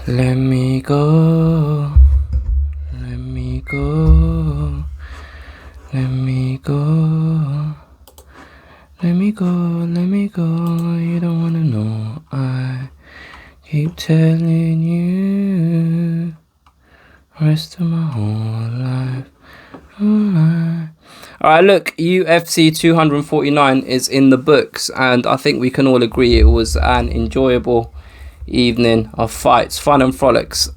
Let me go, let me go, let me go, let me go, let me go, you don't wanna know, I keep telling you, rest of my whole life, Alright, look, UFC 249 is in the books, and I think we can all agree it was an enjoyable evening of fights, fun and frolics.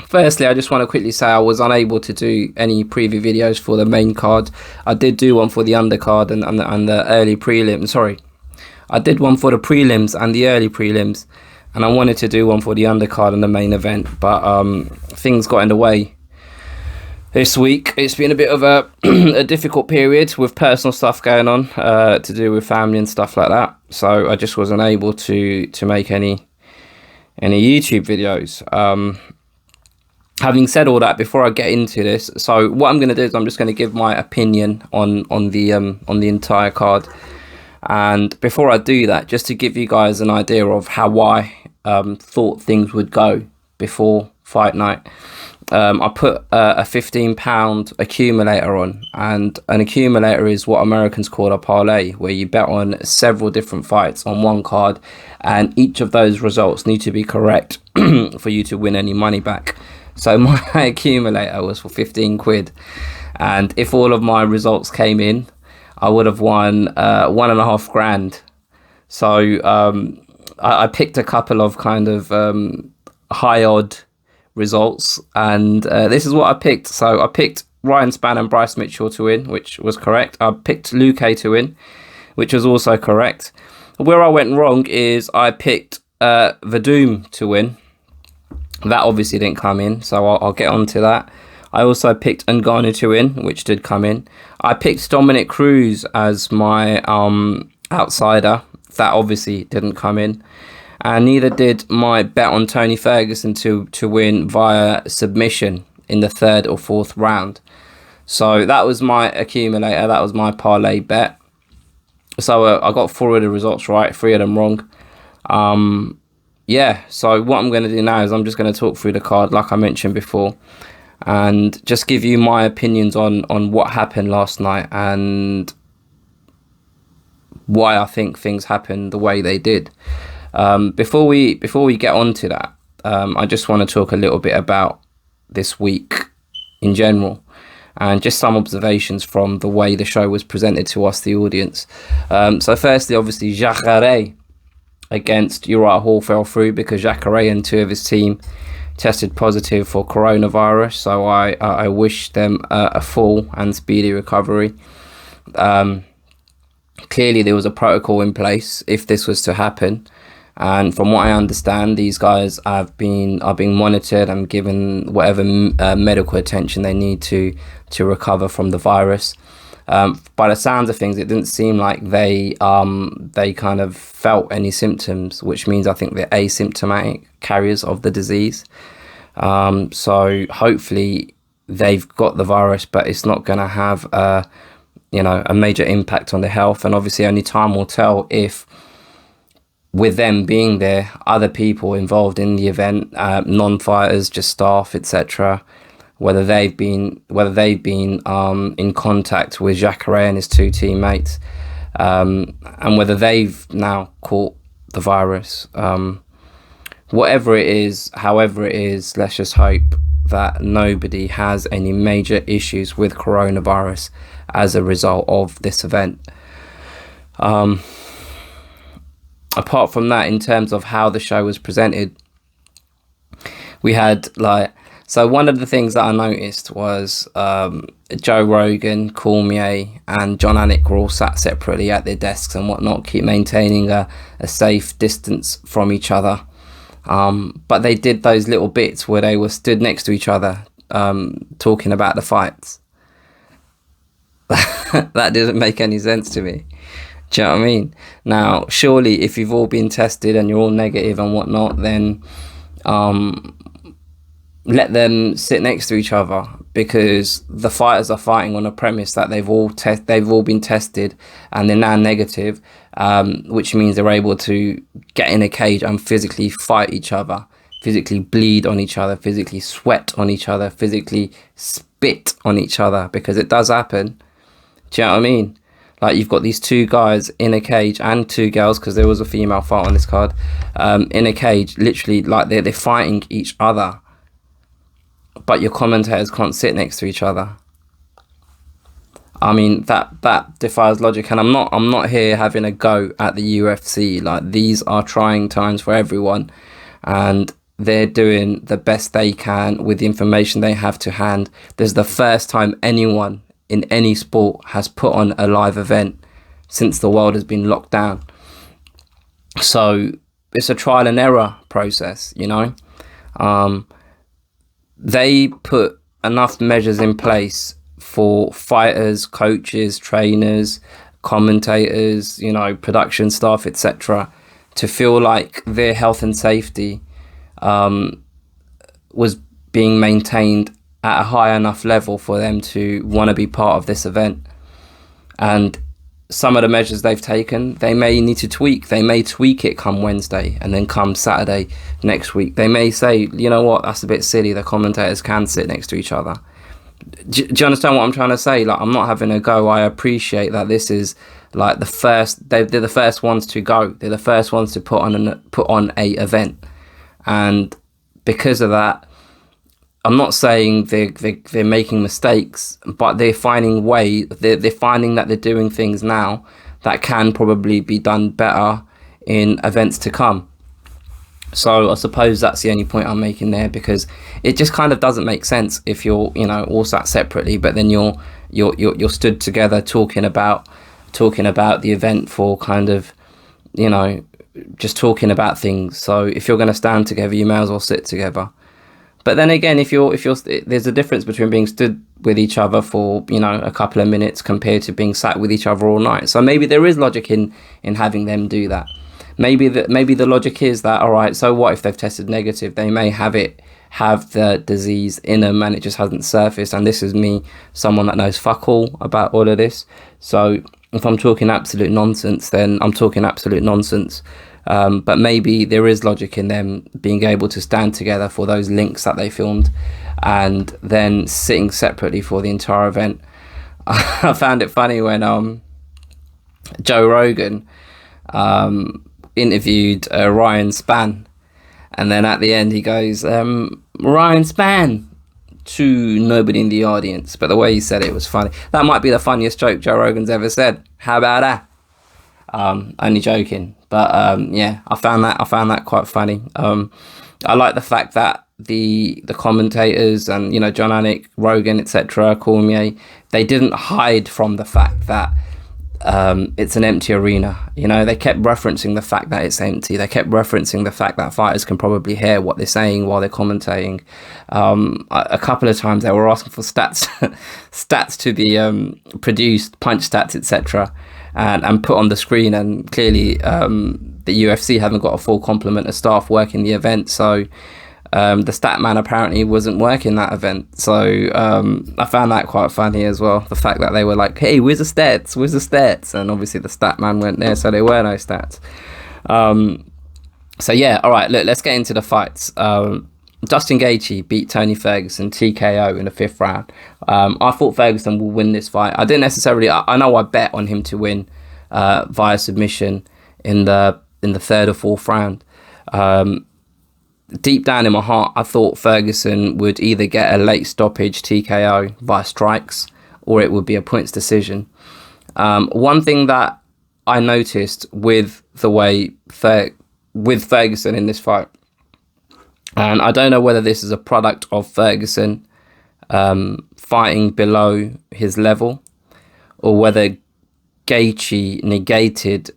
Firstly, I just want to quickly say I was unable to do any preview videos for the main card. I did do one for the undercard and the early prelims. Sorry, I did one for the prelims and the early prelims, and I wanted to do one for the undercard and the main event, but things got in the way this week. It's been a bit of a a difficult period with personal stuff going on to do with family and stuff like that. So I just wasn't able to make any YouTube videos. Having said all that, before I get into this, so what I'm going to do is I'm just going to give my opinion on the entire card. And before I do that, just to give you guys an idea of how I thought things would go before fight night. I put a £15 accumulator on, and an accumulator is what Americans call a parlay, where you bet on several different fights on one card, and each of those results need to be correct for you to win any money back. So my accumulator was for 15 quid, and if all of my results came in, I would have won 1.5 grand. So I picked a couple of kind of high odd results, and this is what I picked. So I picked Ryan Spann and Bryce Mitchell to win, which was correct. I picked Luque to win, which was also correct. Where I went wrong is I picked Vadum to win. That obviously didn't come in, so I'll get on to that. I also picked Ngannou to win, which did come in. I picked Dominic Cruz as my outsider. That obviously didn't come in. And neither did my bet on Tony Ferguson to win via submission in the 3rd or 4th round. So that was my accumulator. That was my parlay bet. So I got 4 of the results right, 3 of them wrong. Yeah, so what I'm going to do now is I'm just going to talk through the card like I mentioned before, and just give you my opinions on what happened last night and why I think things happened the way they did. Before we get on to that, I just want to talk a little bit about this week in general, and just some observations from the way the show was presented to us, the audience. So firstly, obviously, Jacare against Uriah Hall fell through because Jacare and 2 of his team tested positive for coronavirus. So I wish them a full and speedy recovery. Clearly, there was a protocol in place if this was to happen. And from what I understand, these guys are being monitored and given whatever medical attention they need to recover from the virus. By the sounds of things, it didn't seem like they kind of felt any symptoms, which means I think they're asymptomatic carriers of the disease. So hopefully they've got the virus, but it's not going to have a major impact on their health. And obviously only time will tell if, with them being there, other people involved in the event, non-fighters, just staff, etc., whether they've been in contact with Jacare and his 2 teammates, and whether they've now caught the virus. Whatever it is, however it is, let's just hope that nobody has any major issues with coronavirus as a result of this event. Apart from that, in terms of how the show was presented, we had so one of the things that I noticed was Joe Rogan, Cormier and John Anik were all sat separately at their desks and whatnot, keep maintaining a safe distance from each other. But they did those little bits where they were stood next to each other talking about the fights. That didn't make any sense to me. Do you know what I mean? Now, surely if you've all been tested and you're all negative and whatnot, then let them sit next to each other, because the fighters are fighting on a premise that they've all been tested and they're now negative, which means they're able to get in a cage and physically fight each other physically bleed on each other, physically sweat on each other, physically spit on each other, because it does happen. Do you know what I mean? Like, you've got these two guys in a cage, and two girls, because there was a female fight on this card, in a cage, literally, like, they're fighting each other, but your commentators can't sit next to each other. I mean, that defies logic, and I'm not here having a go at the UFC. Like, these are trying times for everyone, and they're doing the best they can with the information they have to hand. This is the first time anyone in any sport has put on a live event since the world has been locked down. So it's a trial and error process, you know. They put enough measures in place for fighters, coaches, trainers, commentators, you know, production staff, etc., to feel like their health and safety was being maintained at a high enough level for them to want to be part of this event. And some of the measures they've taken, they may need to tweak. They may tweak it come Wednesday, and then come Saturday next week, they may say, you know what, that's a bit silly. The commentators can sit next to each other. Do you understand what I'm trying to say? Like, I'm not having a go. I appreciate that this is like the first. They're the first ones to go. They're the first ones to put on a event, and because of that, I'm not saying they're making mistakes, but they're finding they're finding that they're doing things now that can probably be done better in events to come. So I suppose that's the only point I'm making there, because it just kind of doesn't make sense if you're, you know, all sat separately, but then you're stood together talking about the event for kind of, you know, just talking about things. So if you're going to stand together, you may as well sit together. But then again, if you're there's a difference between being stood with each other for, you know, a couple of minutes compared to being sat with each other all night. So maybe there is logic in having them do that. Maybe the logic is that, all right, so what if they've tested negative? They may have the disease in them and it just hasn't surfaced. And this is me, someone that knows fuck all about all of this. So if I'm talking absolute nonsense, then I'm talking absolute nonsense. But maybe there is logic in them being able to stand together for those links that they filmed and then sitting separately for the entire event. I found it funny when Joe Rogan interviewed Ryan Spann, and then at the end he goes, Ryan Spann, to nobody in the audience, but the way he said it was funny. That might be the funniest joke Joe Rogan's ever said. How about that? Only joking, but yeah, I found that quite funny. I like the fact that the commentators and, you know, John Anik, Rogan, etc., Cormier, they didn't hide from the fact that it's an empty arena. You know, they kept referencing the fact that it's empty. They kept referencing the fact that fighters can probably hear what they're saying while they're commentating. A couple of times they were asking for stats to be produced, punch stats, etc., and put on the screen. And clearly, the UFC haven't got a full complement of staff working the event, so the stat man apparently wasn't working that event. So I found that quite funny as well, the fact that they were like, hey, where's the stats, and obviously the stat man went there, so there were no stats. So yeah, all right, look, let's get into the fights. Justin Gaethje beat Tony Ferguson TKO in the 5th round. I thought Ferguson will win this fight. I didn't necessarily, I know I bet on him to win via submission in the 3rd or 4th round. Deep down in my heart, I thought Ferguson would either get a late stoppage TKO via strikes, or it would be a points decision. One thing that I noticed with the way with Ferguson in this fight, and I don't know whether this is a product of Ferguson fighting below his level, or whether Gaethje negated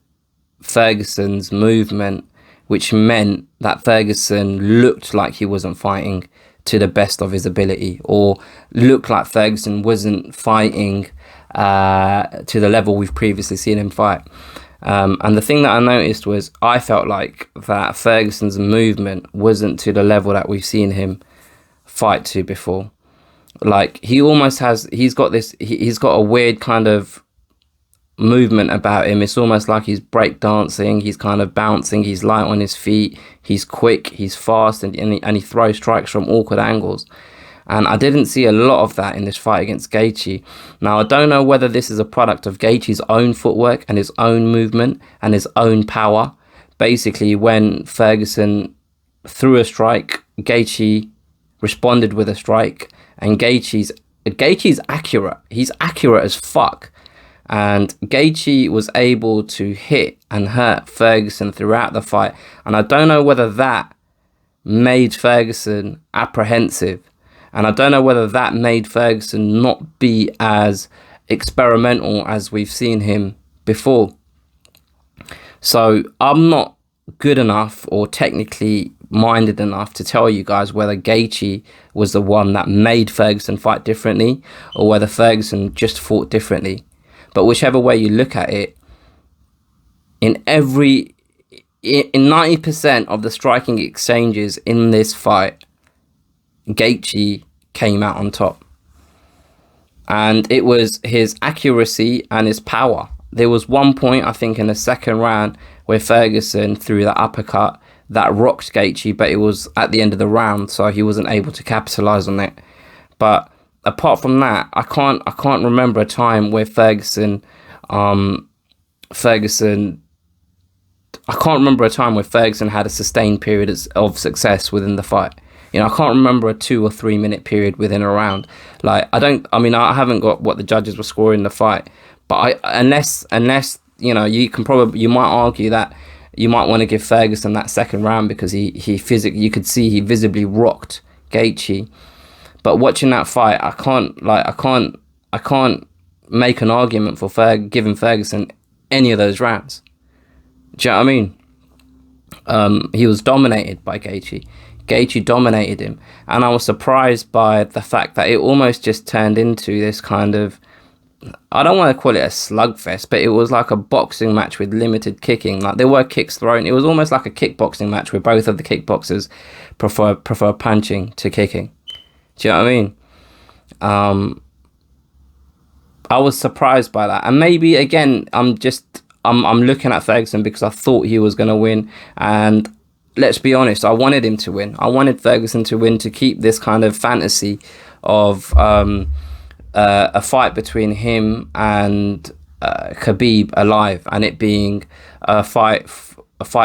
Ferguson's movement, which meant that Ferguson looked like he wasn't fighting to the best of his ability, or looked like Ferguson wasn't fighting to the level we've previously seen him fight. And the thing that I noticed was, I felt like that Ferguson's movement wasn't to the level that we've seen him fight to before. Like, he almost has, he's got a weird kind of movement about him. It's almost like he's breakdancing. He's kind of bouncing. He's light on his feet. He's quick. He's fast, and he throws strikes from awkward angles. And I didn't see a lot of that in this fight against Gaethje. Now, I don't know whether this is a product of Gaethje's own footwork and his own movement and his own power. Basically, when Ferguson threw a strike, Gaethje responded with a strike, and Gaethje's accurate. He's accurate as fuck. And Gaethje was able to hit and hurt Ferguson throughout the fight. And I don't know whether that made Ferguson apprehensive. And I don't know whether that made Ferguson not be as experimental as we've seen him before. So I'm not good enough or technically minded enough to tell you guys whether Gaethje was the one that made Ferguson fight differently or whether Ferguson just fought differently. But whichever way you look at it, in 90% of the striking exchanges in this fight, Gaethje came out on top. And it was his accuracy and his power. There was one point, I think, in the second round where Ferguson threw that uppercut that rocked Gaethje, but it was at the end of the round, so he wasn't able to capitalize on it. But apart from that, I can't remember a time where Ferguson had a sustained period of success within the fight. You know, I can't remember a 2 or 3 minute period within a round. I haven't got what the judges were scoring the fight, but unless you know, you might argue that you might want to give Ferguson that second round because you could see he visibly rocked Gaethje. But watching that fight, I can't make an argument for giving Ferguson any of those rounds. Do you know what I mean? He was dominated by Gaethje. Gaethje dominated him, and I was surprised by the fact that it almost just turned into this kind of, I don't want to call it a slugfest, but it was like a boxing match with limited kicking. Like, there were kicks thrown. It was almost like a kickboxing match where both of the kickboxers prefer punching to kicking. Do you know what I mean? I was surprised by that, and maybe again, I'm looking at Ferguson because I thought he was going to win, and let's be honest, I wanted him to win. I wanted Ferguson to win to keep this kind of fantasy of a fight between him and Khabib alive, and it being a fight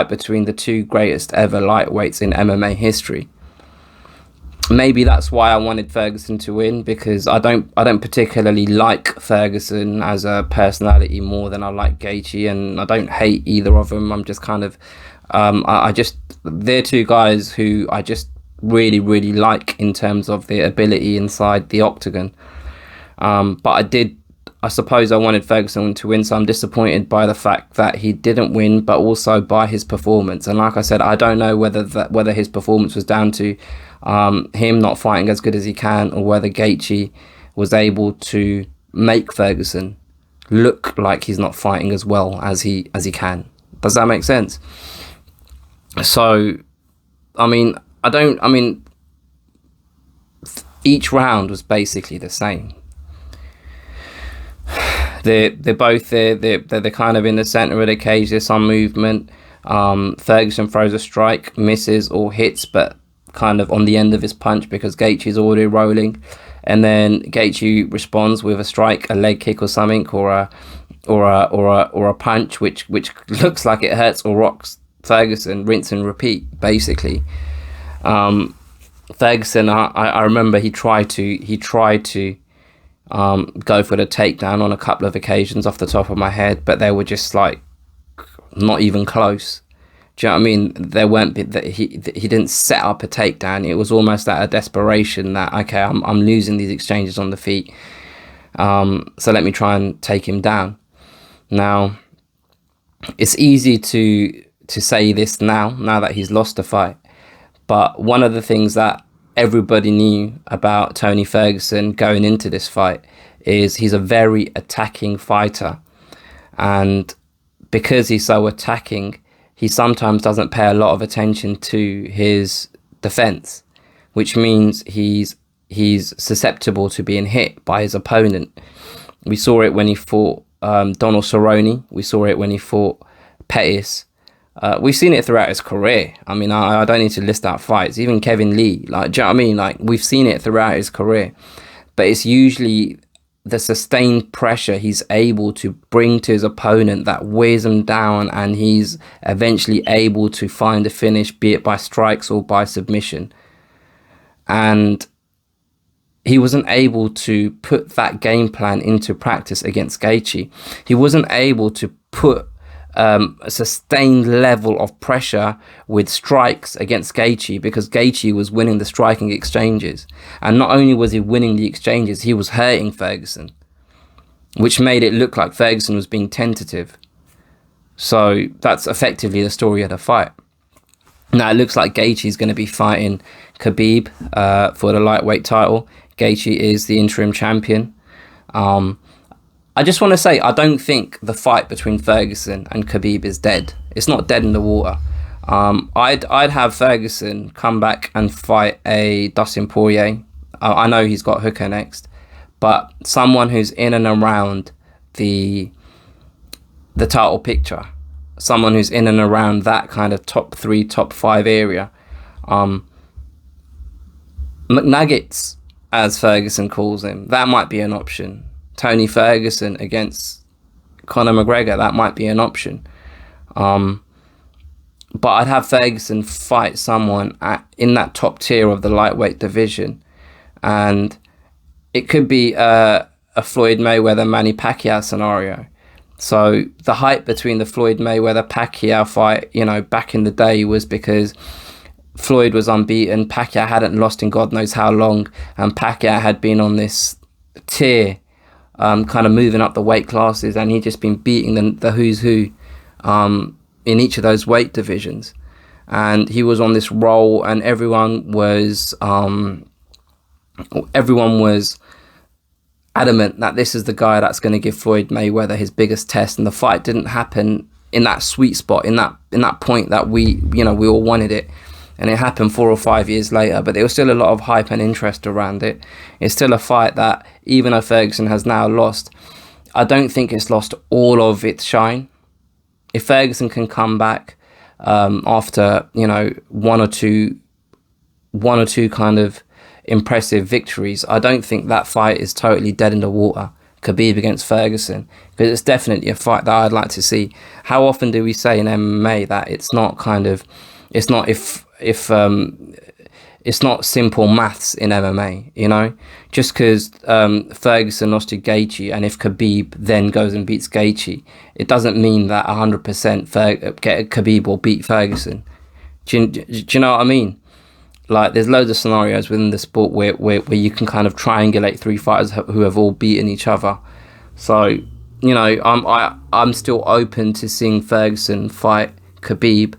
between the two greatest ever lightweights in MMA history. Maybe that's why I wanted Ferguson to win, because I don't particularly like Ferguson as a personality more than I like Gaethje, and I don't hate either of them. I'm just kind of they're two guys who I just really, really like in terms of their ability inside the octagon. But I suppose I wanted Ferguson to win, so I'm disappointed by the fact that he didn't win, but also by his performance. And like I said, I don't know whether his performance was down to him not fighting as good as he can, or whether Gaethje was able to make Ferguson look like he's not fighting as well as he can. Does that make sense? So, each round was basically the same. They're both there. They're kind of in the center of the cage. There's some movement. Ferguson throws a strike, misses or hits, but kind of on the end of his punch because Gaethje's already rolling, and then Gaethje responds with a strike, a leg kick or something, or a punch which looks like it hurts or rocks Ferguson. Rinse and repeat, basically. Ferguson, I remember he tried to go for the takedown on a couple of occasions off the top of my head, but they were just like not even close. Do you know what I mean? There weren't he didn't set up a takedown. It was almost out of desperation that, okay, I'm losing these exchanges on the feet, so let me try and take him down. Now, it's easy to say this now that he's lost the fight, but one of the things that everybody knew about Tony Ferguson going into this fight is he's a very attacking fighter, and because he's so attacking, he sometimes doesn't pay a lot of attention to his defense, which means he's susceptible to being hit by his opponent. We saw it when he fought Donald Cerrone. We saw it when he fought Pettis. We've seen it throughout his career. I mean, I don't need to list out fights. Even Kevin Lee, like, do you know what I mean? Like, we've seen it throughout his career. But it's usually the sustained pressure he's able to bring to his opponent that wears him down, and he's eventually able to find a finish, be it by strikes or by submission. And he wasn't able to put that game plan into practice against Gaethje. He wasn't able to put a sustained level of pressure with strikes against Gaethje, because Gaethje was winning the striking exchanges. And not only was he winning the exchanges, he was hurting Ferguson, which made it look like Ferguson was being tentative. So that's effectively the story of the fight. Now it looks like Gaethje is going to be fighting Khabib for the lightweight title. Gaethje is the interim champion. I just want to say, I don't think the fight between Ferguson and Khabib is dead. It's not dead in the water. I'd have Ferguson come back and fight a Dustin Poirier. I know he's got Hooker next, but someone who's in and around the title picture, someone who's in and around that kind of top 3, top 5 area. McNuggets, as Ferguson calls him, that might be an option. Tony Ferguson against Conor McGregor, that might be an option. But I'd have Ferguson fight someone in that top tier of the lightweight division. And it could be a Floyd Mayweather-Manny Pacquiao scenario. So the hype between the Floyd Mayweather-Pacquiao fight, you know, back in the day was because Floyd was unbeaten, Pacquiao hadn't lost in God knows how long, and Pacquiao had been on this tier, kind of moving up the weight classes, and he'd just been beating the who's who in each of those weight divisions. And he was on this roll, and everyone was adamant that this is the guy that's going to give Floyd Mayweather his biggest test. And the fight didn't happen in that sweet spot, in that point that we all wanted it. And it happened 4 or 5 years later, but there was still a lot of hype and interest around it. It's still a fight that, even though Ferguson has now lost, I don't think it's lost all of its shine. If Ferguson can come back after, you know, one or two kind of impressive victories, I don't think that fight is totally dead in the water. Khabib against Ferguson, because it's definitely a fight that I'd like to see. How often do we say in MMA that it's not it's not simple maths in MMA, you know? Just because Ferguson lost to Gaethje, and if Khabib then goes and beats Gaethje, it doesn't mean that 100% Khabib will beat Ferguson. Do you know what I mean? Like, there's loads of scenarios within the sport where you can kind of triangulate 3 fighters who have all beaten each other. So, you know, I'm still open to seeing Ferguson fight Khabib.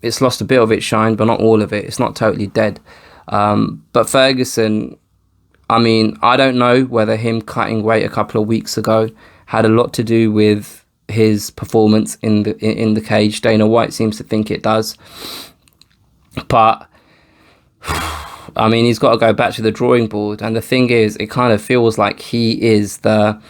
It's lost a bit of its shine, but not all of it. It's not totally dead. But Ferguson, I mean, I don't know whether him cutting weight a couple of weeks ago had a lot to do with his performance in the cage. Dana White seems to think it does. But, I mean, he's got to go back to the drawing board. And the thing is, it kind of feels like he is the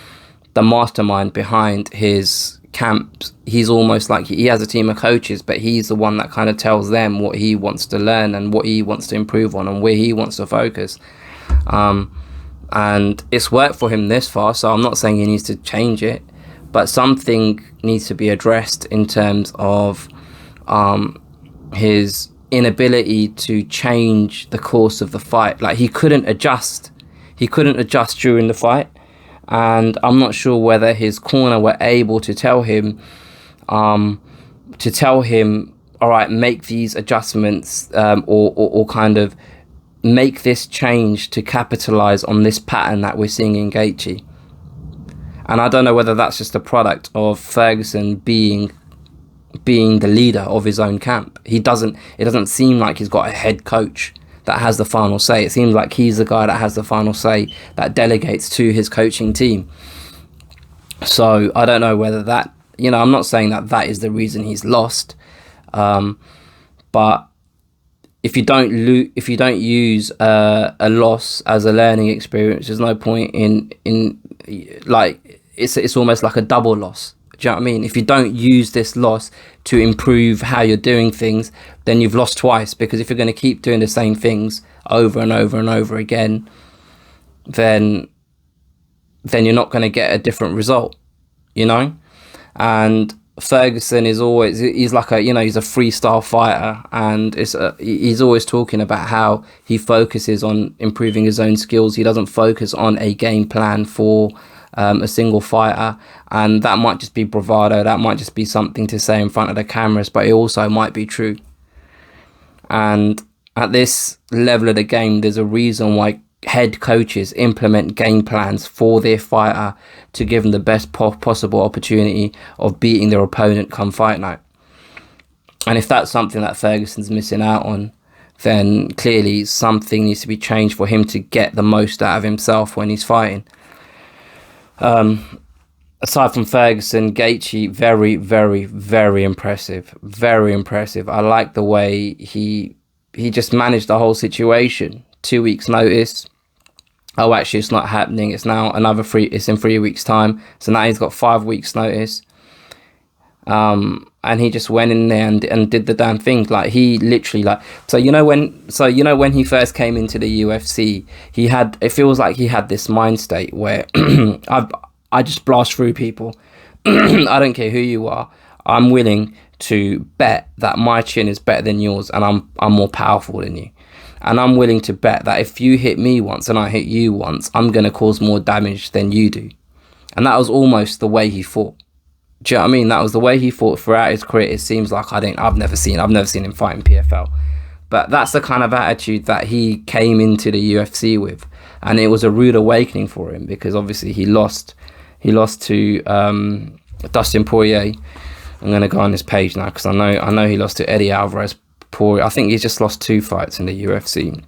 mastermind behind his camps. He's almost like he has a team of coaches, but he's the one that kind of tells them what he wants to learn and what he wants to improve on and where he wants to focus. And it's worked for him this far, so I'm not saying he needs to change it, but something needs to be addressed in terms of his inability to change the course of the fight. Like, he couldn't adjust during the fight. And I'm not sure whether his corner were able to tell him, all right, make these adjustments, or kind of make this change to capitalize on this pattern that we're seeing in Gaethje. And I don't know whether that's just a product of Ferguson being the leader of his own camp. It doesn't seem like he's got a head coach that has the final say. It seems like he's the guy that has the final say, that delegates to his coaching team. So I don't know whether that, you know, I'm not saying that is the reason he's lost, but if you don't use a loss as a learning experience, there's no point in it's almost like a double loss. Do you know what I mean? If you don't use this loss to improve how you're doing things, then you've lost twice. Because if you're going to keep doing the same things over and over and over again, then you're not going to get a different result, you know? And Ferguson is always, he's like a, you know, he's a freestyle fighter, and he's always talking about how he focuses on improving his own skills. He doesn't focus on a game plan for a single fighter, and that might just be bravado, that might just be something to say in front of the cameras, but it also might be true. And at this level of the game, there's a reason why head coaches implement game plans for their fighter to give them the best possible opportunity of beating their opponent come fight night. And if that's something that Ferguson's missing out on, then clearly something needs to be changed for him to get the most out of himself when he's fighting. Aside from Ferguson, Gaethje, very, very, very impressive. Very impressive. I like the way he just managed the whole situation. 2 weeks notice. Oh, actually, it's not happening. It's now it's in 3 weeks time. So now he's got 5 weeks notice. And he just went in there and did the damn thing. Like, he literally, like, so you know when he first came into the UFC, it feels like he had this mind state where I just blast through people. I don't care who you are. I'm willing to bet that my chin is better than yours, and I'm more powerful than you. And I'm willing to bet that if you hit me once and I hit you once, I'm going to cause more damage than you do. And that was almost the way he fought. Do you know what I mean? That was the way he fought throughout his career. It seems like I've never seen him fight in PFL. But that's the kind of attitude that he came into the UFC with. And it was a rude awakening for him, because obviously he lost to Dustin Poirier. I'm going to go on this page now, because I know he lost to Eddie Alvarez. I think he's just lost 2 fights in the UFC.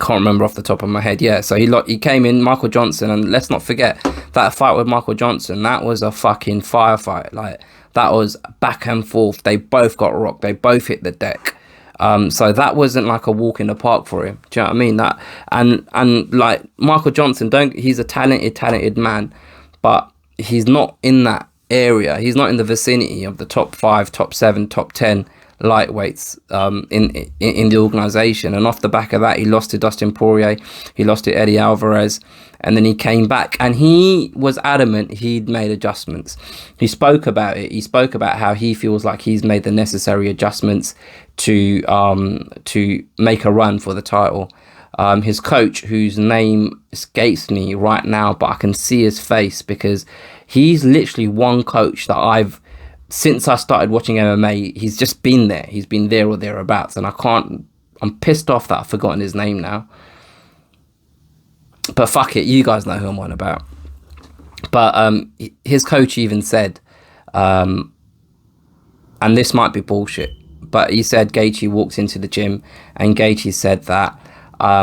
Can't remember off the top of my head. Yeah, so he came in, Michael Johnson, and let's not forget that fight with Michael Johnson. That was a fucking firefight. Like, that was back and forth. They both got rocked. They both hit the deck. So that wasn't like a walk in the park for him. Do you know what I mean? That and like Michael Johnson, he's a talented man, but he's not in that area. He's not in the vicinity of the top 5, top 7, top 10 lightweights in the organization. And off the back of that, he lost to Dustin Poirier, he lost to Eddie Alvarez, and then he came back, and he was adamant he'd made adjustments. He spoke about it. He spoke about how he feels like he's made the necessary adjustments to make a run for the title. His coach, whose name escapes me right now, but I can see his face, because he's literally one coach that since I started watching MMA, he's just been there. He's been there or thereabouts. And I'm pissed off that I've forgotten his name now. But fuck it, you guys know who I'm on about. But his coach even said, and this might be bullshit, but he said Gaethje walked into the gym, and Gaethje said that I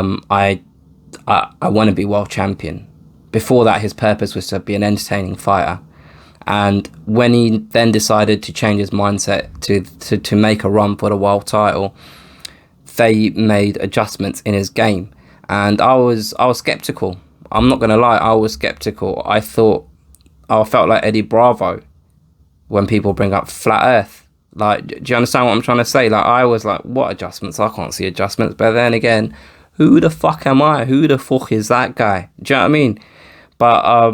want to be world champion. Before that, his purpose was to be an entertaining fighter. And when he then decided to change his mindset to make a run for the world title, they made adjustments in his game. And I was skeptical. I'm not gonna lie, I was skeptical. I felt like Eddie Bravo when people bring up flat Earth. Like, do you understand what I'm trying to say? Like, I was like, what adjustments? I can't see adjustments. But then again, who the fuck am I? Who the fuck is that guy? Do you know what I mean? But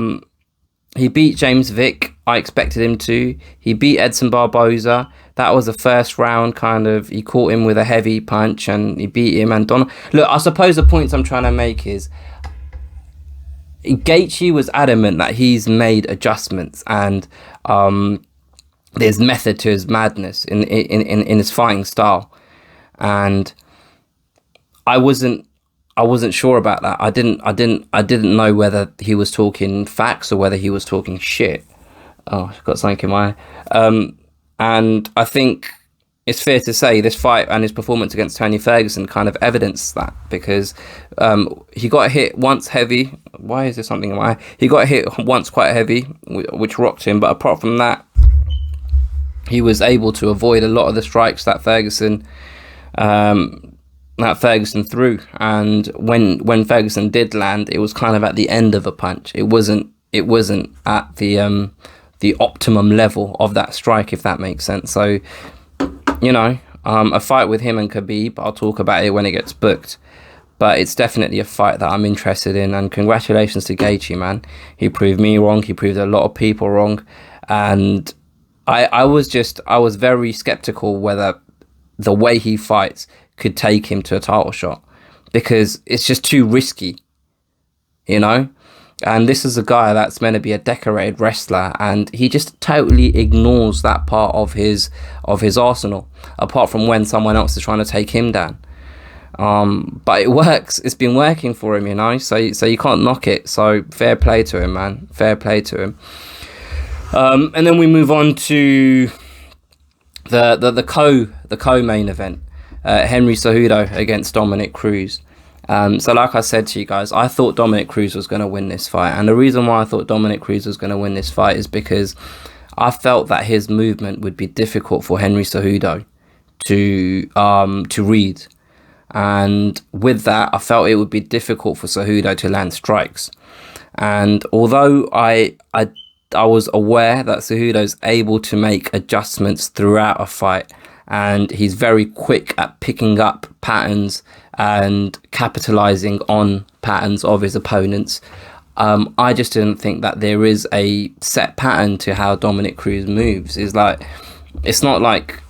he beat James Vick. I expected him to. He beat Edson Barboza. That was the first round, kind of. He caught him with a heavy punch and he beat him. And look, I suppose the points I'm trying to make is Gaethje was adamant that he's made adjustments, and there's method to his madness in his fighting style. And I wasn't sure about that. I didn't know whether he was talking facts or whether he was talking shit. Oh, I've got something in my eye. And I think it's fair to say this fight and his performance against Tony Ferguson kind of evidenced that, because he got hit once heavy. Why is there something in my eye? He got hit once quite heavy, which rocked him. But apart from that, he was able to avoid a lot of the strikes that Ferguson threw. And when Ferguson did land, it was kind of at the end of a punch. It wasn't it wasn't at the optimum level of that strike, if that makes sense. So, you know, a fight with him and Khabib, I'll talk about it when it gets booked. But it's definitely a fight that I'm interested in. And congratulations to Gaethje, man. He proved me wrong. He proved a lot of people wrong. And I was very skeptical whether the way he fights could take him to a title shot, because it's just too risky, you know? And this is a guy that's meant to be a decorated wrestler, and he just totally ignores that part of his arsenal, apart from when someone else is trying to take him down. But it works. It's been working for him, you know. So you can't knock it. So fair play to him, man. Fair play to him. And then we move on to the co-main event, Henry Cejudo against Dominick Cruz. So like I said to you guys, I thought Dominick Cruz was going to win this fight. And the reason why I thought Dominick Cruz was going to win this fight is because I felt that his movement would be difficult for Henry Cejudo to read. And with that, I felt it would be difficult for Cejudo to land strikes. And although I was aware that Cejudo's able to make adjustments throughout a fight, and he's very quick at picking up patterns and capitalizing on patterns of his opponents, I just didn't think that there is a set pattern to how Dominick Cruz moves. It's not like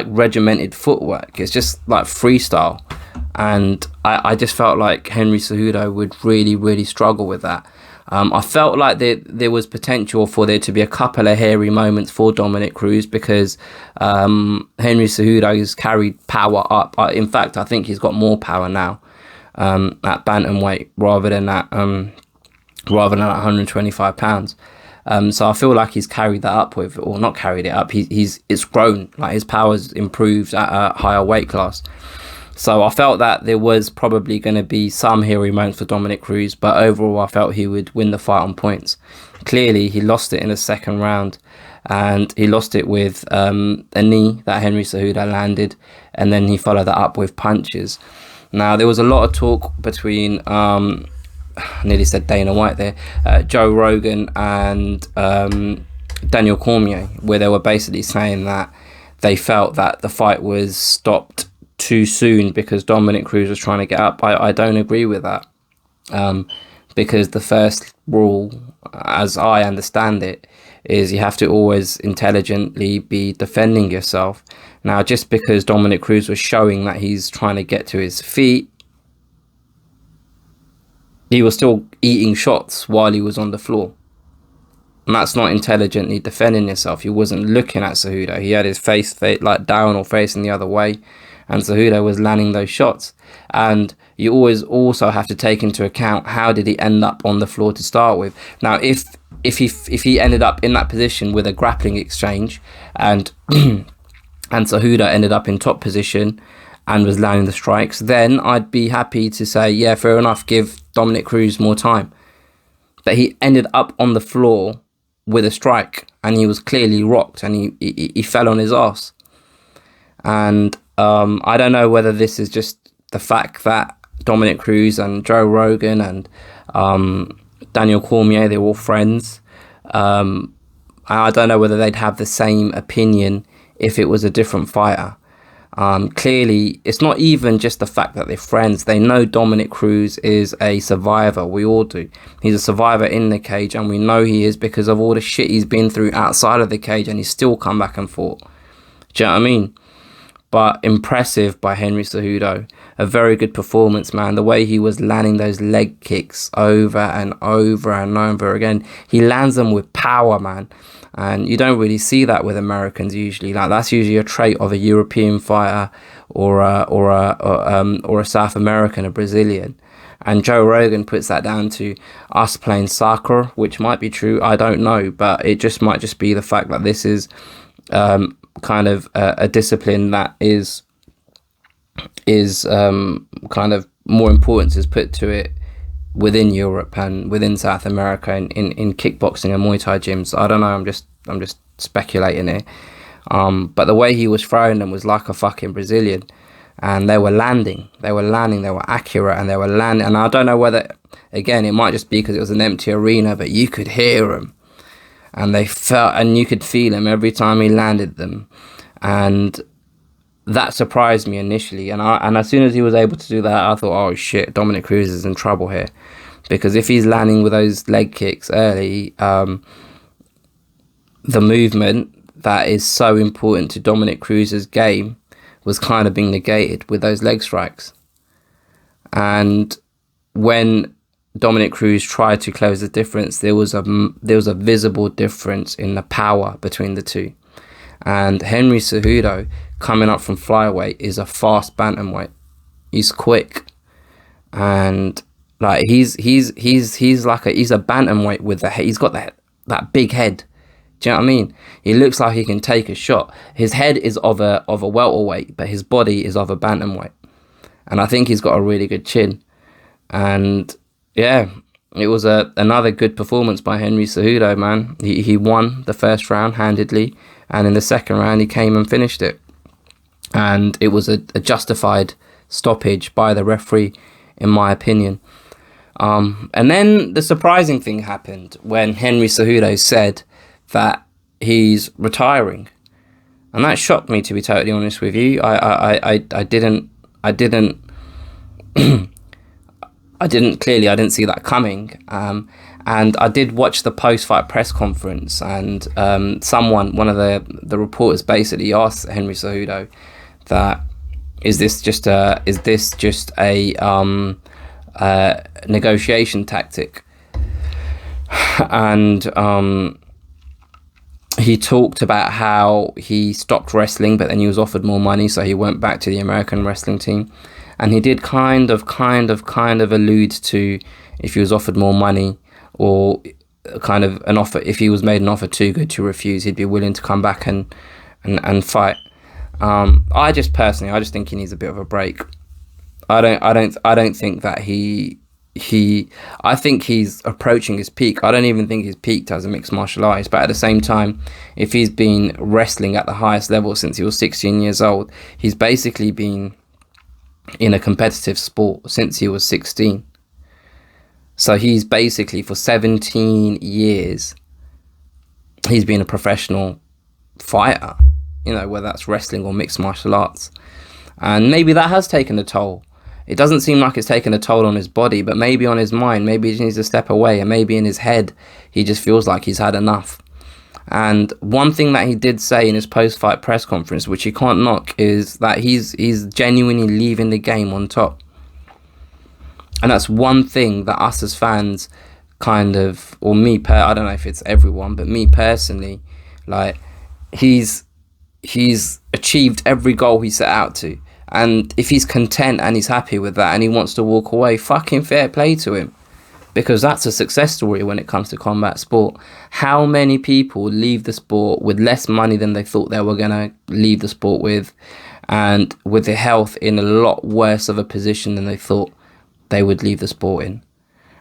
regimented footwork. It's just like freestyle, and I just felt like Henry Cejudo would really, really struggle with that. I felt like there was potential for there to be a couple of hairy moments for Dominick Cruz, because Henry Cejudo has carried power up. In fact, I think he's got more power now at bantamweight rather than at 125 pounds. So I feel like he's carried that up or not carried it up. It's grown, like his power's improved at a higher weight class. So I felt that there was probably going to be some hairy moments for Dominick Cruz, but overall I felt he would win the fight on points. Clearly, he lost it in the second round, and he lost it with a knee that Henry Cejudo landed, and then he followed that up with punches. Now, there was a lot of talk between, I nearly said Dana White there, Joe Rogan and Daniel Cormier, where they were basically saying that they felt that the fight was stopped too soon because Dominick Cruz was trying to get up. I don't agree with that, because the first rule, as I understand it, is you have to always intelligently be defending yourself. Now, just because Dominick Cruz was showing that he's trying to get to his feet, he was still eating shots while he was on the floor. And that's not intelligently defending yourself. He wasn't looking at Cejudo. He had his face like down or facing the other way, and Cejudo was landing those shots. And you always also have to take into account, how did he end up on the floor to start with? Now, if he ended up in that position with a grappling exchange, and and Cejudo ended up in top position and was landing the strikes, then I'd be happy to say, yeah, fair enough, give Dominick Cruz more time. But he ended up on the floor with a strike, and he was clearly rocked, and he fell on his ass. And I don't know whether this is just the fact that Dominick Cruz and Joe Rogan and Daniel Cormier, they're all friends. I don't know whether they'd have the same opinion if it was a different fighter. Clearly, it's not even just the fact that they're friends. They know Dominick Cruz is a survivor. We all do. He's a survivor in the cage, and we know he is because of all the shit he's been through outside of the cage, and he's still come back and fought. Do you know what I mean? But impressive by Henry Cejudo. A very good performance, man. The way he was landing those leg kicks over and over and over again. He lands them with power, man. And you don't really see that with Americans usually. Like, that's usually a trait of a European fighter or a South American, a Brazilian. And Joe Rogan puts that down to us playing soccer, which might be true. I don't know, but it just might just be the fact that this is kind of a discipline that is kind of more importance is put to it within Europe and within South America in kickboxing and Muay Thai gyms. I don't know, I'm just speculating here. But the way he was throwing them was like a fucking Brazilian. and they were landing, they were accurate, and they were landing. And I don't know whether, again, it might just be because it was an empty arena, but you could hear them, and they felt, and you could feel him every time he landed them. And that surprised me initially. And as soon as he was able to do that, I thought, oh shit, Dominic Cruz is in trouble here. Because if he's landing with those leg kicks early, the movement that is so important to Dominic Cruz's game was kind of being negated with those leg strikes. And when Dominic Cruz tried to close the difference, there was a visible difference in the power between the two. And Henry Cejudo, coming up from flyweight, is a fast bantamweight. He's quick, and like he's a bantamweight with he's got that big head. Do you know what I mean? He looks like he can take a shot. His head is of a welterweight, but his body is of a bantamweight. And I think he's got a really good chin. And yeah, it was another good performance by Henry Cejudo, man. He won the first round handedly, and in the second round he came and finished it. And it was a justified stoppage by the referee, in my opinion. And then the surprising thing happened when Henry Cejudo said that he's retiring, and that shocked me, to be totally honest with you. I didn't see that coming. And I did watch the post-fight press conference, and one of the reporters basically asked Henry Cejudo that is this just a negotiation tactic? And he talked about how he stopped wrestling, but then he was offered more money, so he went back to the American wrestling team. And he did kind of allude to if he was offered more money, or kind of an offer, if he was made an offer too good to refuse, he'd be willing to come back and fight. I just think he needs a bit of a break. I don't think that I think he's approaching his peak. I don't even think he's peaked as a mixed martial artist, but at the same time, if he's been wrestling at the highest level since he was 16 years old, he's basically been in a competitive sport since he was 16. So he's basically, for 17 years, he's been a professional fighter, whether that's wrestling or mixed martial arts. And maybe that has taken a toll. It doesn't seem like it's taken a toll on his body, but maybe on his mind. Maybe he needs to step away, and maybe in his head, he just feels like he's had enough. And one thing that he did say in his post-fight press conference, which you can't knock, is that he's genuinely leaving the game on top. And that's one thing that us as fans I don't know if it's everyone, but me personally, like, he's achieved every goal he set out to. And if he's content and he's happy with that and he wants to walk away, fucking fair play to him. Because that's a success story when it comes to combat sport. How many people leave the sport with less money than they thought they were going to leave the sport with, and with their health in a lot worse of a position than they thought they would leave the sport in.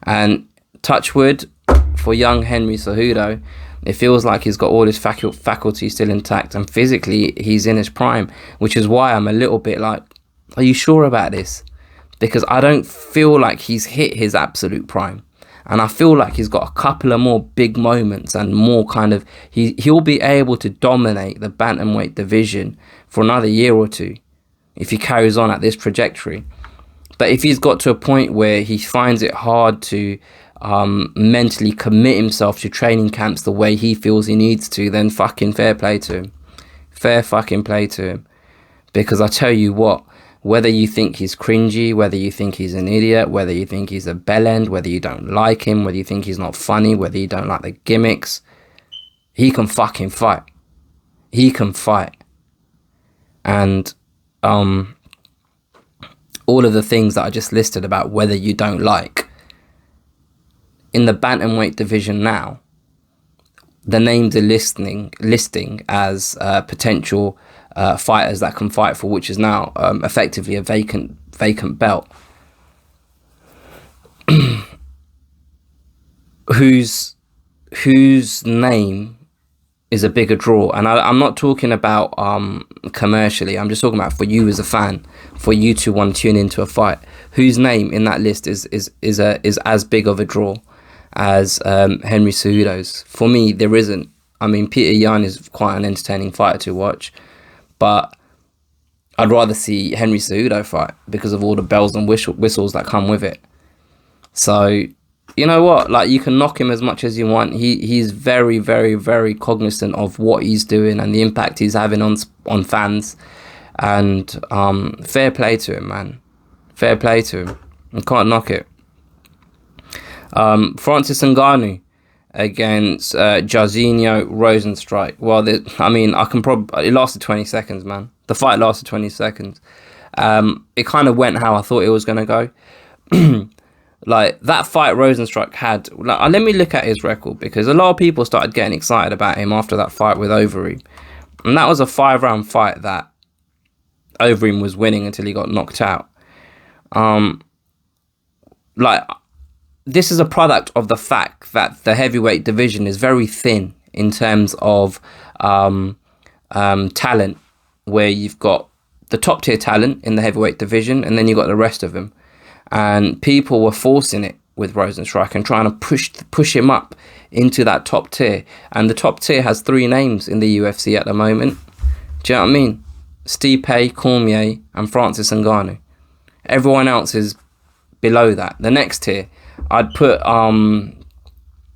And touch wood, for young Henry Cejudo, it feels like he's got all his faculties still intact, and physically he's in his prime, which is why I'm a little bit like, are you sure about this? Because I don't feel like he's hit his absolute prime. And I feel like he's got a couple of more big moments, and more he'll be able to dominate the bantamweight division for another year or two if he carries on at this trajectory. But if he's got to a point where he finds it hard to mentally commit himself to training camps the way he feels he needs to, then fucking fair play to him. Fair fucking play to him. Because I tell you what, whether you think he's cringy, whether you think he's an idiot, whether you think he's a bellend, whether you don't like him, whether you think he's not funny, whether you don't like the gimmicks, he can fucking fight. He can fight. And all of the things that I just listed about whether you don't like, in the bantamweight division now, the names are listing as potential fighters that can fight for, which is now effectively a vacant belt. whose name is a bigger draw, and I'm not talking about commercially. I'm just talking about for you as a fan, for you to want to tune into a fight. Whose name in that list is as big of a draw as Henry Cejudo's? For me, there isn't. I mean, Peter Yan is quite an entertaining fighter to watch, but I'd rather see Henry Cejudo fight because of all the bells and whistles that come with it. So, you know what? Like, you can knock him as much as you want. He's very, very, very cognizant of what he's doing and the impact he's having on fans. And fair play to him, man. Fair play to him. You can't knock it. Francis Ngannou against Jairzinho Rozenstruik. Well, it lasted 20 seconds, man. The fight lasted 20 seconds. It kind of went how I thought it was going to go. Like, that fight Rozenstruik had... let me look at his record, because a lot of people started getting excited about him after that fight with Overeem. And that was a 5-round fight that Overeem was winning until he got knocked out. This is a product of the fact that the heavyweight division is very thin in terms of talent, where you've got the top tier talent in the heavyweight division, and then you've got the rest of them. And people were forcing it with Rozenstruik and trying to push him up into that top tier. And the top tier has 3 names in the UFC at the moment. Do you know what I mean? Stipe, Cormier, and Francis Ngannou. Everyone else is below that. The next tier, I'd put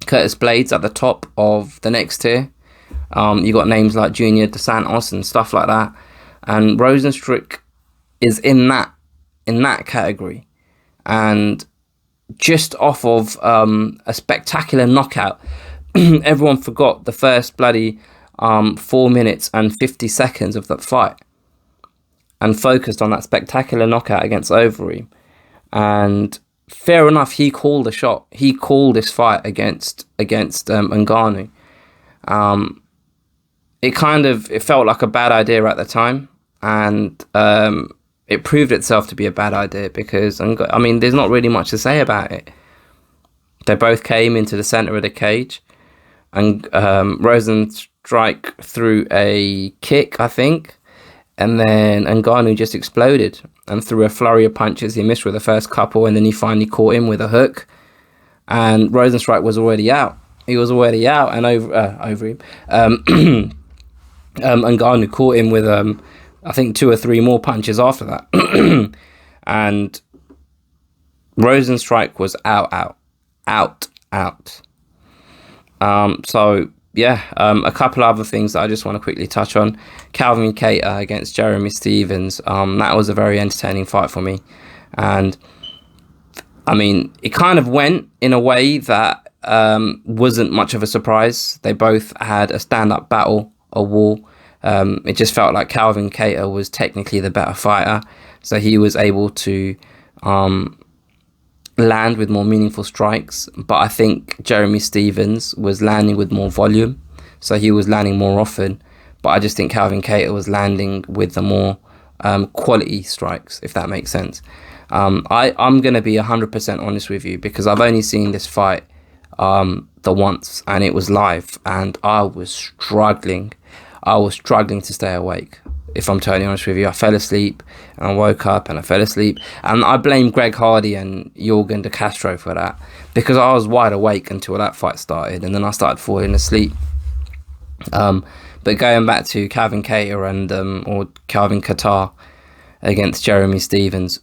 Curtis Blades at the top of the next tier. You got names like Junior Dos Santos and stuff like that. And Rozenstruik is in that category. And just off of a spectacular knockout, everyone forgot the first bloody 4 minutes and 50 seconds of that fight and focused on that spectacular knockout against Overeem. And fair enough, he called the shot. He called this fight against Ngannou. It felt like a bad idea at the time, and it proved itself to be a bad idea because, there's not really much to say about it. They both came into the center of the cage, and Rozenstruik threw a kick, I think, and then Ngannou just exploded and threw a flurry of punches. He missed with the first couple, and then he finally caught him with a hook, and Rozenstruik was already out. He was already out, and Overeem. Ngannou caught him with I think 2 or 3 more punches after that. And Rozenstruik was out. A couple other things that I just want to quickly touch on. Calvin Kattar against Jeremy Stephens. That was a very entertaining fight for me. And, it kind of went in a way that wasn't much of a surprise. They both had a stand-up battle, a war. It just felt like Calvin Kattar was technically the better fighter, so he was able to land with more meaningful strikes. But I think Jeremy Stephens was landing with more volume, so he was landing more often. But I just think Calvin Kattar was landing with the more quality strikes, if that makes sense. I'm going to be 100% honest with you, because I've only seen this fight the once, and it was live, and I was struggling to stay awake, if I'm totally honest with you. I fell asleep, and I woke up, and I fell asleep. And I blame Greg Hardy and Jorgen De Castro for that, because I was wide awake until that fight started, and then I started falling asleep. But going back to Calvin Kattar or Calvin Kattar against Jeremy Stephens,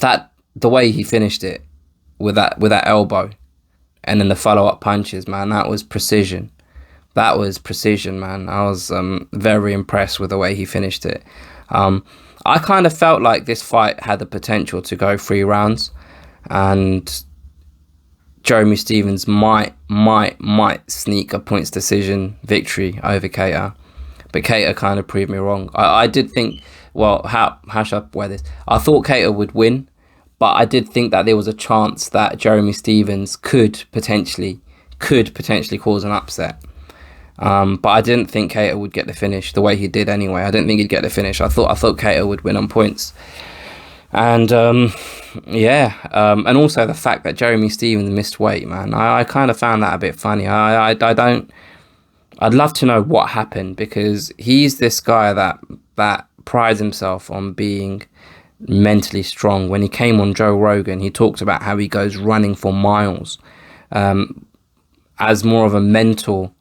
that the way he finished it with that elbow, and then the follow-up punches, man, that was precision. That was precision, man. I was very impressed with the way he finished it. I kind of felt like this fight had the potential to go 3 rounds, and Jeremy Stephens might sneak a points decision victory over Kattar. But Kattar kind of proved me wrong. I did think, how should I wear this? I thought Kattar would win, but I did think that there was a chance that Jeremy Stephens could potentially cause an upset. But I didn't think Kattar would get the finish the way he did anyway. I didn't think he'd get the finish. I thought Kattar would win on points. And and also the fact that Jeremy Stevens missed weight, man. I kind of found that a bit funny. I don't. I'd love to know what happened, because he's this guy that prides himself on being mentally strong. When he came on Joe Rogan, he talked about how he goes running for miles, as more of a mental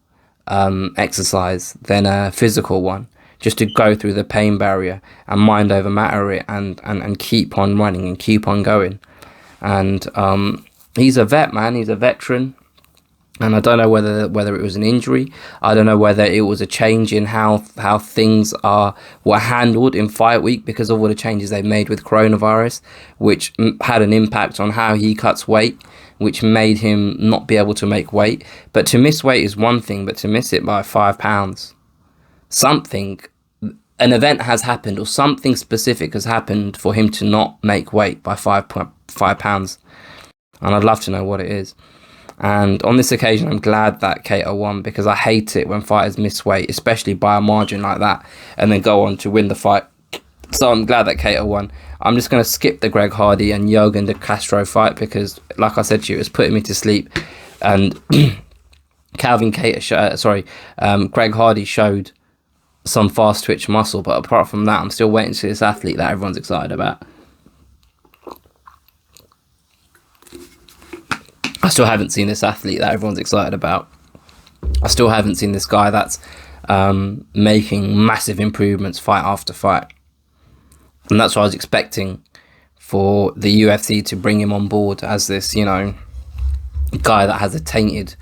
exercise than a physical one, just to go through the pain barrier and mind over matter it, and keep on running and keep on going. And he's a vet, man. He's a veteran. And I don't know whether it was an injury. I don't know whether it was a change in how things were handled in fight week, because of all the changes they made with coronavirus, which had an impact on how he cuts weight, which made him not be able to make weight. But to miss weight is one thing, but to miss it by 5 pounds, an event has happened, or something specific has happened for him to not make weight by 5 pounds. And I'd love to know what it is. And on this occasion, I'm glad that Gaethje won, because I hate it when fighters miss weight, especially by a margin like that, and then go on to win the fight. So I'm glad that Gaethje won. I'm just going to skip the Greg Hardy and Yogan De Castro fight, because, like I said to you, it's putting me to sleep. And Greg Hardy showed some fast twitch muscle, but apart from that, I'm still waiting to see this athlete that everyone's excited about. I still haven't seen this athlete that everyone's excited about. I still haven't seen this guy that's making massive improvements fight after fight. And that's what I was expecting for the UFC to bring him on board as this, guy that has a tainted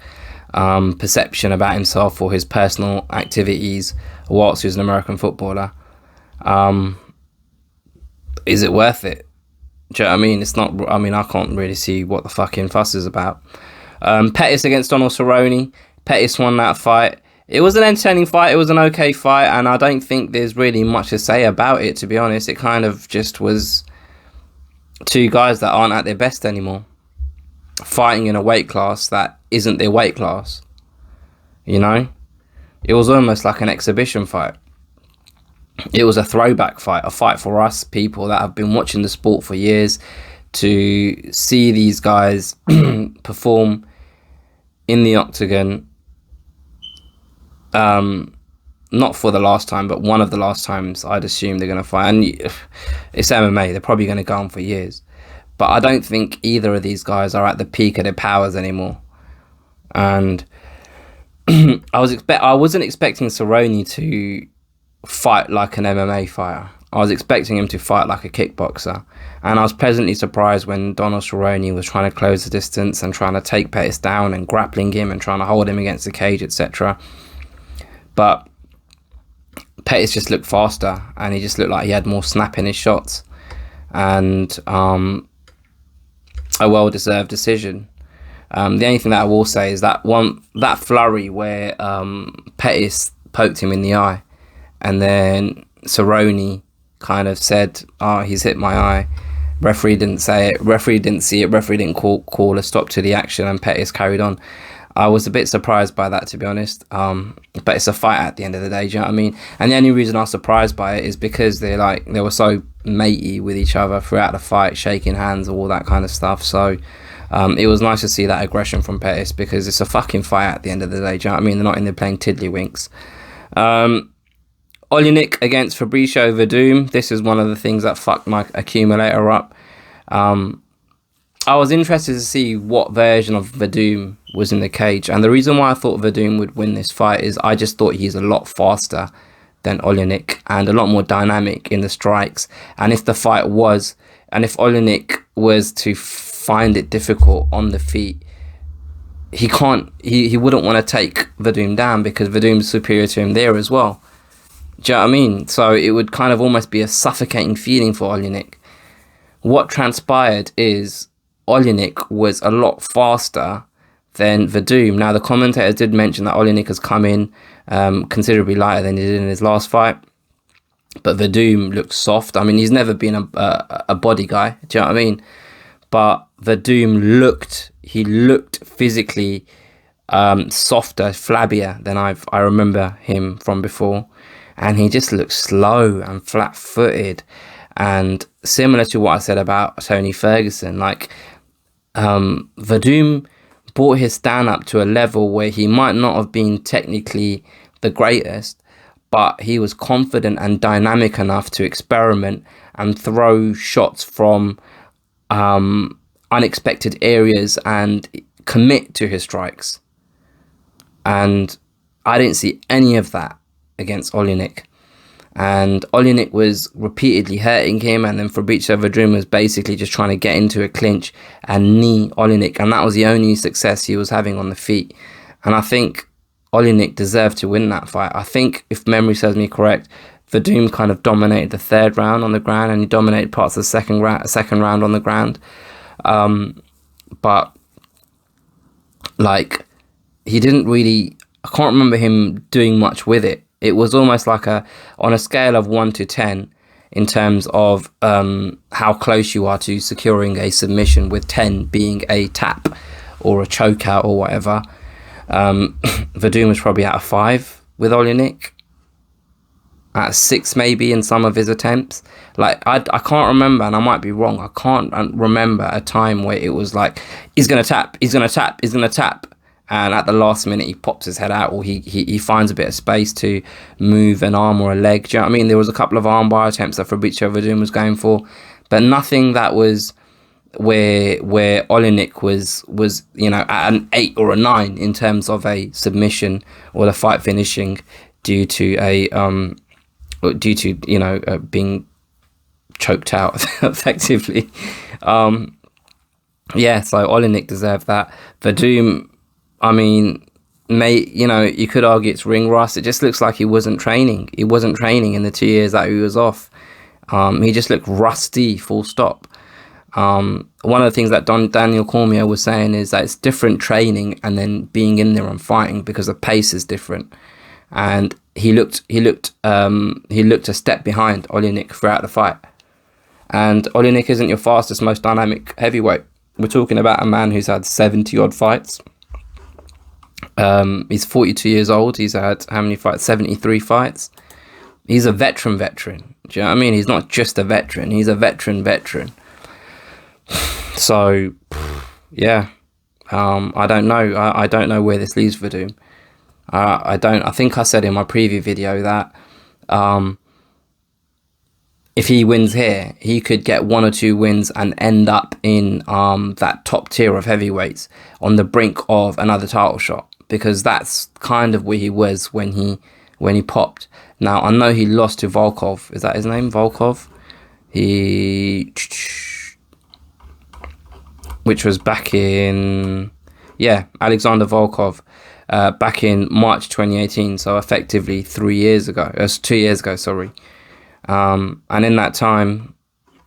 perception about himself or his personal activities whilst he's an American footballer. Is it worth it? Do you know what I mean? It's not. I mean, I can't really see what the fucking fuss is about. Pettis against Donald Cerrone. Pettis won that fight. It was an entertaining fight. It was an okay fight, and I don't think there's really much to say about it, to be honest. It kind of just was two guys that aren't at their best anymore, fighting in a weight class that isn't their weight class. It was almost like an exhibition fight. It was a throwback fight, a fight for us people that have been watching the sport for years, to see these guys perform in the octagon, not for the last time, but one of the last times I'd assume they're going to fight. And it's MMA, they're probably going to go on for years. But I don't think either of these guys are at the peak of their powers anymore. And I wasn't expecting Cerrone to fight like an MMA fighter. I was expecting him to fight like a kickboxer, and I was pleasantly surprised when Donald Cerrone was trying to close the distance and trying to take Pettis down and grappling him and trying to hold him against the cage, etc. But Pettis just looked faster, and he just looked like he had more snap in his shots, and a well-deserved decision. The only thing that I will say is that flurry where Pettis poked him in the eye, and then Cerrone kind of said, he's hit my eye. Referee didn't say it. Referee didn't see it. Referee didn't call a stop to the action, and Pettis carried on. I was a bit surprised by that, to be honest. But it's a fight at the end of the day, do you know what I mean? And the only reason I was surprised by it is because they were so matey with each other throughout the fight, shaking hands, all that kind of stuff. So it was nice to see that aggression from Pettis, because it's a fucking fight at the end of the day, do you know what I mean? They're not in there playing tiddlywinks. Oleinik against Fabricio Verdum. This is one of the things that fucked my accumulator up. I was interested to see what version of Verdum was in the cage. And the reason why I thought Verdum would win this fight is I just thought he's a lot faster than Oleinik and a lot more dynamic in the strikes. And if Oleinik was to find it difficult on the feet, he wouldn't want to take Verdum down, because Verdum's superior to him there as well. Do you know what I mean? So it would kind of almost be a suffocating feeling for Oleinik. What transpired is Oleinik was a lot faster than Verdum. Now, the commentators did mention that Oleinik has come in considerably lighter than he did in his last fight. But Verdum looks soft. I mean, he's never been a body guy. Do you know what I mean? But Verdum looked physically softer, flabbier than I remember him from before. And he just looked slow and flat-footed. And similar to what I said about Tony Ferguson, like Verdum brought his stand up to a level where he might not have been technically the greatest, but he was confident and dynamic enough to experiment and throw shots from unexpected areas and commit to his strikes. And I didn't see any of that against Oleinik. And Oleinik was repeatedly hurting him, and then Fabricio Werdum was basically just trying to get into a clinch and knee Oleinik, and that was the only success he was having on the feet. And I think Oleinik deserved to win that fight. I think, if memory serves me correct, Werdum kind of dominated the third round on the ground, and he dominated parts of the second round on the ground. But like, he didn't really, I can't remember him doing much with it. It was almost like on a scale of 1 to 10 in terms of how close you are to securing a submission, with 10 being a tap or a choke out or whatever. Werdum was probably at a 5 with Oleinik, at a 6 maybe in some of his attempts. Like, I can't remember, and I might be wrong, I can't remember a time where it was like, he's going to tap, and at the last minute he pops his head out, or he finds a bit of space to move an arm or a leg. Do you know what I mean? There was a couple of armbar attempts that Fabricio Werdum was going for, but nothing that was where Oleinik was at an 8 or a 9 in terms of a submission or the fight finishing due to being choked out effectively. So Oleinik deserved that. Werdum, I mean, you could argue it's ring rust. It just looks like he wasn't training. He wasn't training in the 2 years that he was off. He just looked rusty, full stop. One of the things that Daniel Cormier was saying is that it's different training and then being in there and fighting, because the pace is different. And he looked a step behind Oleinik throughout the fight. And Oleinik isn't your fastest, most dynamic heavyweight. We're talking about a man who's had 70 odd fights. He's 42 years old. He's had how many fights? 73 fights. He's a veteran. Do you know what I mean? He's not just a veteran. He's a veteran. So, yeah. I don't know. I don't know where this leaves Werdum. I think I said in my preview video that if he wins here, he could get 1 or 2 wins and end up in that top tier of heavyweights on the brink of another title shot, because that's kind of where he was when he popped. Now, I know he lost to Volkov. Is that his name? Volkov? Which was back in... Yeah, Alexander Volkov. Back in March 2018. So effectively 2 years ago, sorry. And in that time,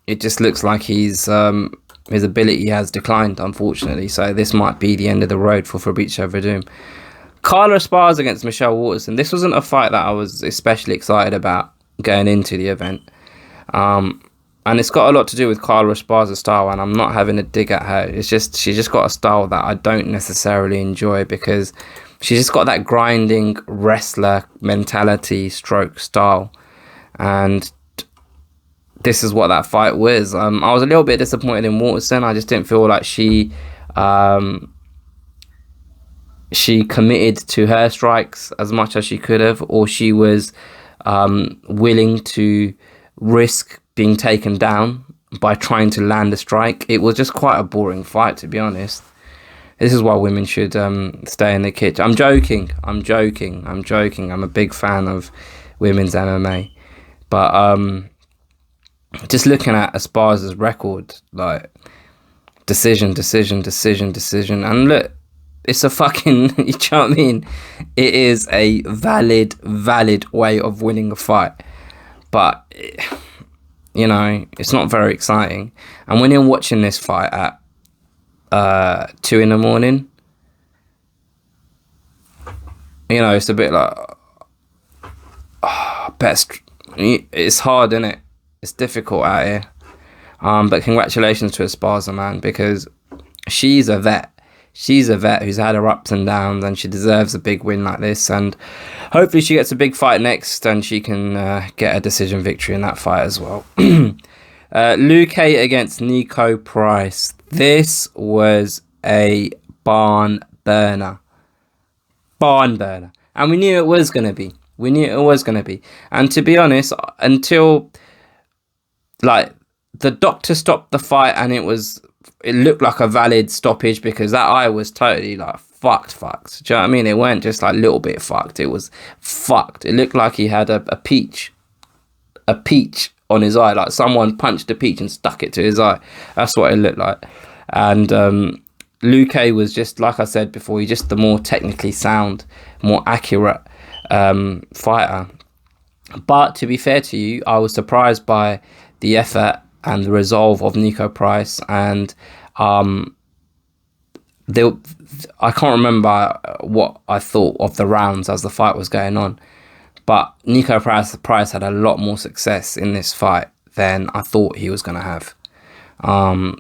it just looks like his ability has declined, unfortunately. So this might be the end of the road for Fabricio Werdum. Carla Esparza against Michelle Waterson. This wasn't a fight that I was especially excited about going into the event. And it's got a lot to do with Carla Esparza's style, and I'm not having a dig at her. It's just, she's just got a style that I don't necessarily enjoy, because she's just got that grinding wrestler mentality stroke style. And this is what that fight was. I was a little bit disappointed in Waterson. I just didn't feel like she committed to her strikes as much as she could have, or she was willing to risk being taken down by trying to land a strike. It was just quite a boring fight, to be honest. This is why women should stay in the kitchen. I'm joking. I'm a big fan of women's MMA. But just looking at Esparza's record, like, decision. And look, it's a fucking, you know what I mean? It is a valid way of winning a fight. But, it's not very exciting. And when you're watching this fight at 2 a.m, it's a bit like, it's hard, isn't it? It's difficult out here. But congratulations to Esparza, man, because she's a vet. She's a vet who's had her ups and downs, and she deserves a big win like this. And hopefully she gets a big fight next, and she can get a decision victory in that fight as well. Luque against Nico Price. This was a barn burner. Barn burner. And we knew it was going to be. We knew it was going to be. And to be honest, until like the doctor stopped the fight and it looked like a valid stoppage, because that eye was totally like fucked. Do you know what I mean? It weren't just like a little bit fucked. It was fucked. It looked like he had a peach on his eye. Like someone punched a peach and stuck it to his eye. That's what it looked like. And Luque was just, like I said before, he's just the more technically sound, more accurate fighter. But to be fair to you, I was surprised by the effort and the resolve of Nico Price. And I can't remember what I thought of the rounds as the fight was going on, but Nico Price had a lot more success in this fight than I thought he was going to have.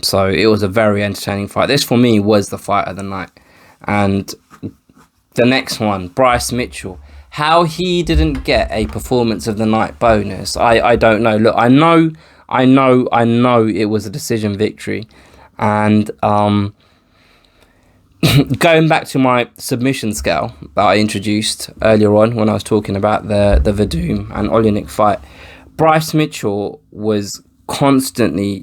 So it was a very entertaining fight. This for me was the fight of the night. And the next one, Bryce Mitchell. How he didn't get a performance of the night bonus, I don't know. Look, I know it was a decision victory. And going back to my submission scale that I introduced earlier on when I was talking about the Verdum and Oleinik fight, Bryce Mitchell was constantly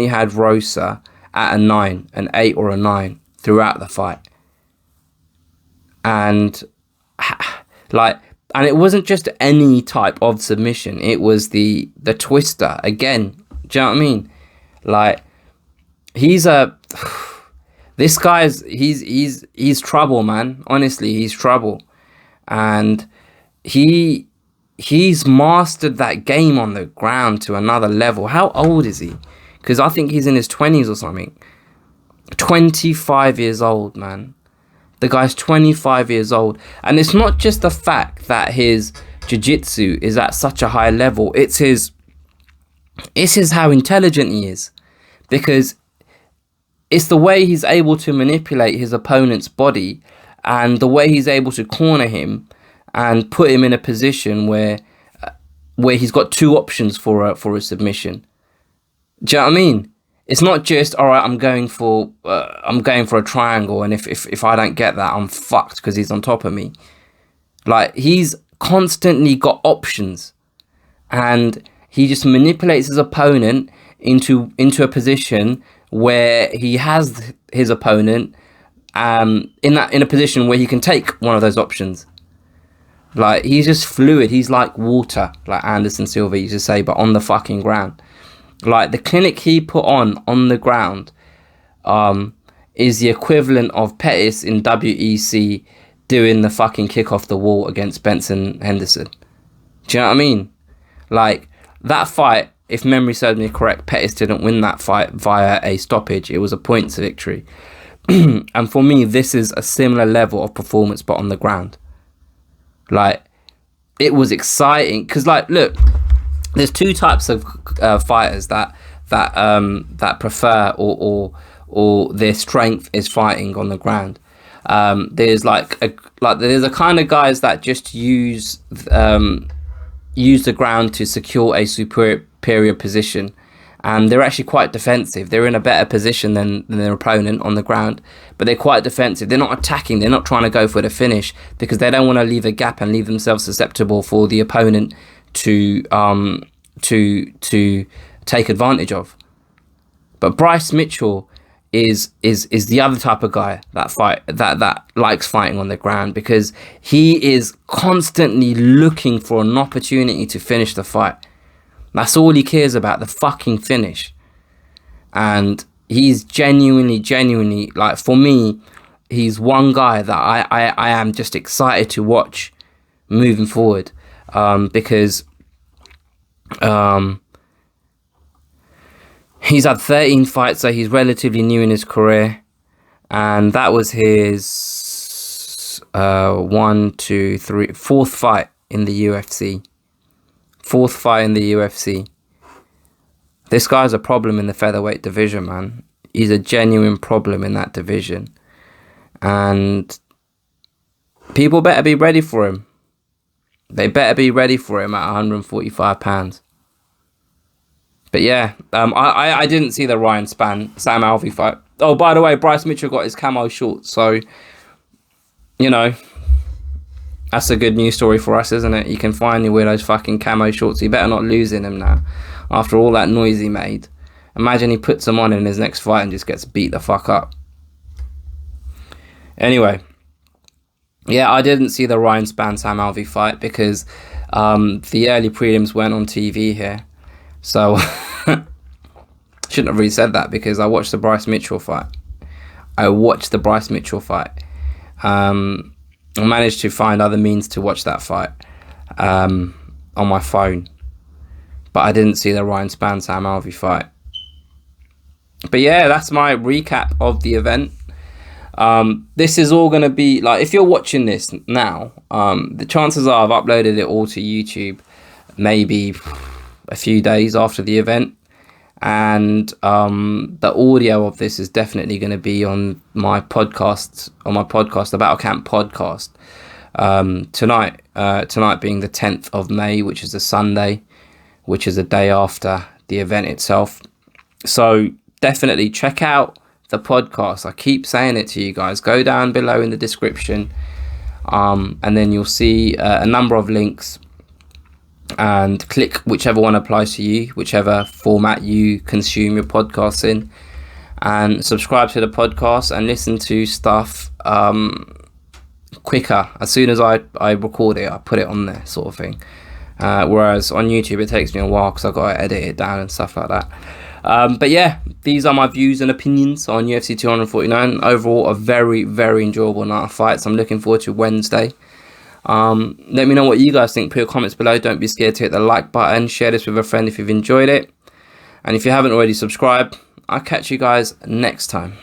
had Rosa at a 9, an 8 or a 9 throughout the fight. And it wasn't just any type of submission. It was the twister again. Do you know what I mean? Like, he's trouble, man. Honestly, he's trouble. And he's mastered that game on the ground to another level. How old is he? Because I think he's in his 20s or something. 25 years old, man. The guy's 25 years old. And it's not just the fact that his jiu-jitsu is at such a high level. It's his how intelligent he is. Because it's the way he's able to manipulate his opponent's body and the way he's able to corner him and put him in a position where he's got two options for a submission. Do you know what I mean? It's not just, all right, I'm going for a triangle, and if I don't get that, I'm fucked because he's on top of me. Like, he's constantly got options, and he just manipulates his opponent into a position where he has his opponent in a position where he can take one of those options. Like, he's just fluid. He's like water, like Anderson Silva used to say, but on the fucking ground. Like, the clinic he put on the ground is the equivalent of Pettis in WEC doing the fucking kick off the wall against Benson Henderson. Do you know what I mean? Like, that fight, if memory serves me correct, Pettis didn't win that fight via a stoppage. It was a points victory. And for me, this is a similar level of performance, but on the ground. Like, it was exciting. Because, like, look, there's two types of fighters that prefer or their strength is fighting on the ground. There's there's a kind of guys that just use the ground to secure a superior position, and they're actually quite defensive. They're in a better position than their opponent on the ground, but they're quite defensive. They're not attacking. They're not trying to go for the finish because they don't want to leave a gap and leave themselves susceptible for the opponent to take advantage of. But Bryce Mitchell is the other type of guy that likes fighting on the ground, because he is constantly looking for an opportunity to finish the fight. That's all he cares about, the fucking finish. And he's genuinely, like, for me, he's one guy that I am just excited to watch moving forward, because he's had 13 fights, so he's relatively new in his career, and that was his fourth fight in the UFC. Fourth fight in the UFC. This guy's a problem in the featherweight division, man. He's a genuine problem in that division, and people better be ready for him. They better be ready for him at 145 pounds. But yeah, I didn't see the Ryan Sam Alvey fight. Oh, by the way, Bryce Mitchell got his camo shorts, so you know that's a good news story for us, isn't it? You can finally wear those fucking camo shorts. You better not lose in them now, after all that noise he made. Imagine he puts them on in his next fight and just gets beat the fuck up. Anyway, yeah, I didn't see the Ryan Sam Alvey fight because the early prelims weren't on TV here. So, shouldn't have really said that because I watched the Bryce Mitchell fight. I managed to find other means to watch that fight on my phone. But I didn't see the Ryan Sam Alvey fight. But yeah, that's my recap of the event. This is all going to be, like, if you're watching this now, the chances are I've uploaded it all to YouTube maybe a few days after the event, and the audio of this is definitely going to be on my podcast, the Battle Camp podcast, tonight being the 10th of May, which is a Sunday, which is a day after the event itself. So definitely check out the podcast. I keep saying it to you guys. Go down below in the description, and then you'll see a number of links, and click whichever one applies to you, whichever format you consume your podcasts in, and subscribe to the podcast and listen to stuff quicker. As soon as I record it, I put it on there, sort of thing. Whereas on YouTube it takes me a while because I've got to edit it down and stuff like that. But yeah, these are my views and opinions on UFC 249. Overall, a very, very enjoyable night of fights. I'm looking forward to Wednesday. Let me know what you guys think. Put your comments below. Don't be scared to hit the like button. Share this with a friend if you've enjoyed it. And if you haven't already subscribed, I'll catch you guys next time.